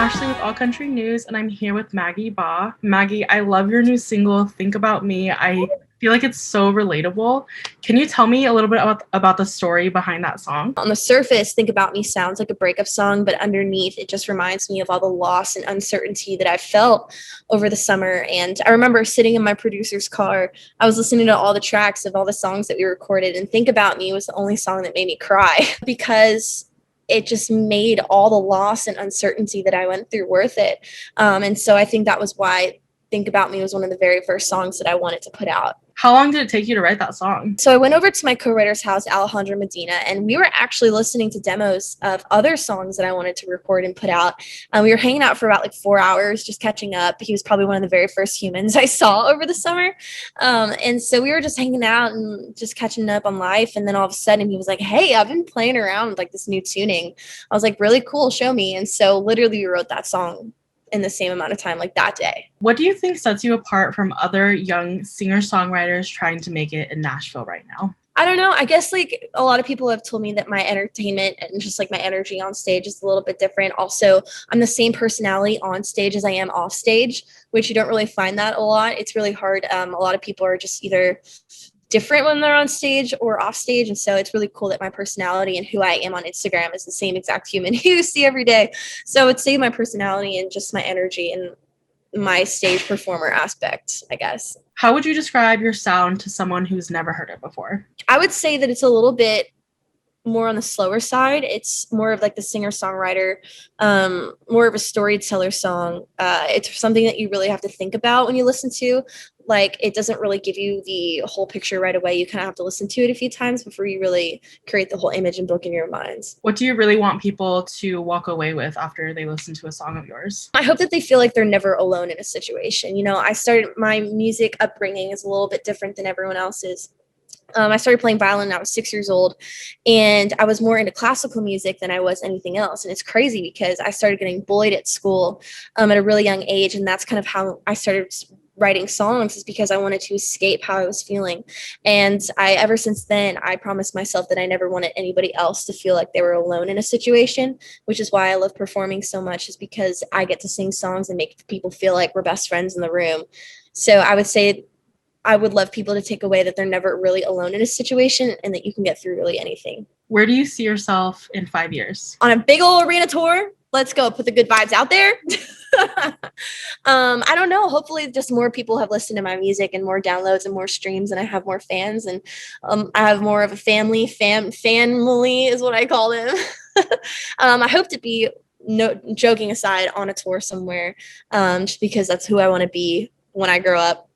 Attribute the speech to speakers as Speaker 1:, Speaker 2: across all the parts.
Speaker 1: Ashley with All Country News, and I'm here with Maggie Baugh. Maggie, I love your new single, Think About Me. I feel like it's so relatable. Can you tell me a little bit about the story behind that song?
Speaker 2: On the surface, Think About Me sounds like a breakup song, but underneath, it just reminds me of all the loss and uncertainty that I felt over the summer. And I remember sitting in my producer's car, I was listening to all the tracks of all the songs that we recorded, and Think About Me was the only song that made me cry because it just made all the loss and uncertainty that I went through worth it. And so I think that was why Think About Me was one of the very first songs that I wanted to put out.
Speaker 1: How long did it take you to write that song?
Speaker 2: So I went over to my co-writer's house, Alejandro Medina, and we were actually listening to demos of other songs that I wanted to record and put out. We were hanging out for about like 4 hours, just catching up. He was probably one of the very first humans I saw over the summer. And so we were just hanging out and just catching up on life. And then all of a sudden he was like, hey, I've been playing around with like this new tuning. I was like, really cool, show me. And so literally we wrote that song in the same amount of time, like that day.
Speaker 1: What do you think sets you apart from other young singer-songwriters trying to make it in Nashville right now?
Speaker 2: I don't know. I guess like a lot of people have told me that my entertainment and just like my energy on stage is a little bit different. Also, I'm the same personality on stage as I am off stage, which you don't really find that a lot. It's really hard. A lot of people are just either different when they're on stage or off stage. And so it's really cool that my personality and who I am on Instagram is the same exact human you see every day. So I would say my personality and just my energy and my stage performer aspect, I guess.
Speaker 1: How would you describe your sound to someone who's never heard it before?
Speaker 2: I would say that it's a little bit more on the slower side. It's more of like the singer-songwriter, more of a storyteller song. It's something that you really have to think about when you listen to. Like, it doesn't really give you the whole picture right away. You kind of have to listen to it a few times before you really create the whole image and book in your minds.
Speaker 1: What do you really want people to walk away with after they listen to a song of yours?
Speaker 2: I hope that they feel like they're never alone in a situation. You know, my music upbringing is a little bit different than everyone else's. I started playing violin when I was 6 years old, and I was more into classical music than I was anything else. And it's crazy because I started getting bullied at school at a really young age, and that's kind of how I started writing songs, is because I wanted to escape how I was feeling. And ever since then, I promised myself that I never wanted anybody else to feel like they were alone in a situation, which is why I love performing so much, is because I get to sing songs and make people feel like we're best friends in the room. So I would say I would love people to take away that they're never really alone in a situation and that you can get through really anything.
Speaker 1: Where do you see yourself in 5 years?
Speaker 2: On a big old arena tour. Let's go. Put the good vibes out there. I don't know. Hopefully just more people have listened to my music and more downloads and more streams, and I have more fans, and I have more of a family is what I call them. I hope to be, no joking aside, on a tour somewhere, just because that's who I want to be when I grow up.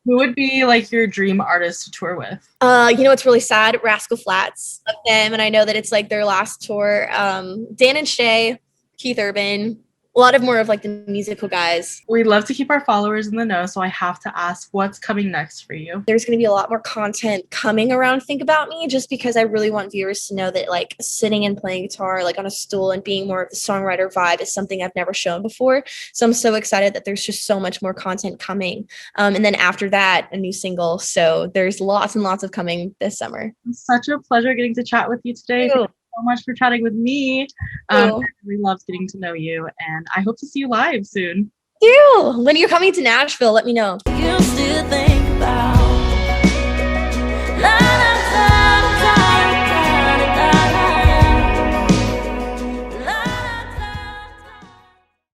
Speaker 1: Who would be like your dream artist to tour with?
Speaker 2: You know, it's really sad. Rascal Flatts, love them, and I know that it's like their last tour. Dan and Shay, Keith Urban, a lot of more of like the musical guys.
Speaker 1: We love to keep our followers in the know, so I have to ask, what's coming next for you?
Speaker 2: There's going to be a lot more content coming around Think About Me, just because I really want viewers to know that like sitting and playing guitar like on a stool and being more of the songwriter vibe is something I've never shown before. So I'm so excited that there's just so much more content coming. And then after that, a new single. So there's lots and lots of coming this summer.
Speaker 1: It's such a pleasure getting to chat with you today. Thank you so much for chatting with me. I really loved getting to know you, and I hope to see you live soon.
Speaker 2: When you're coming to Nashville, let me know. You still think about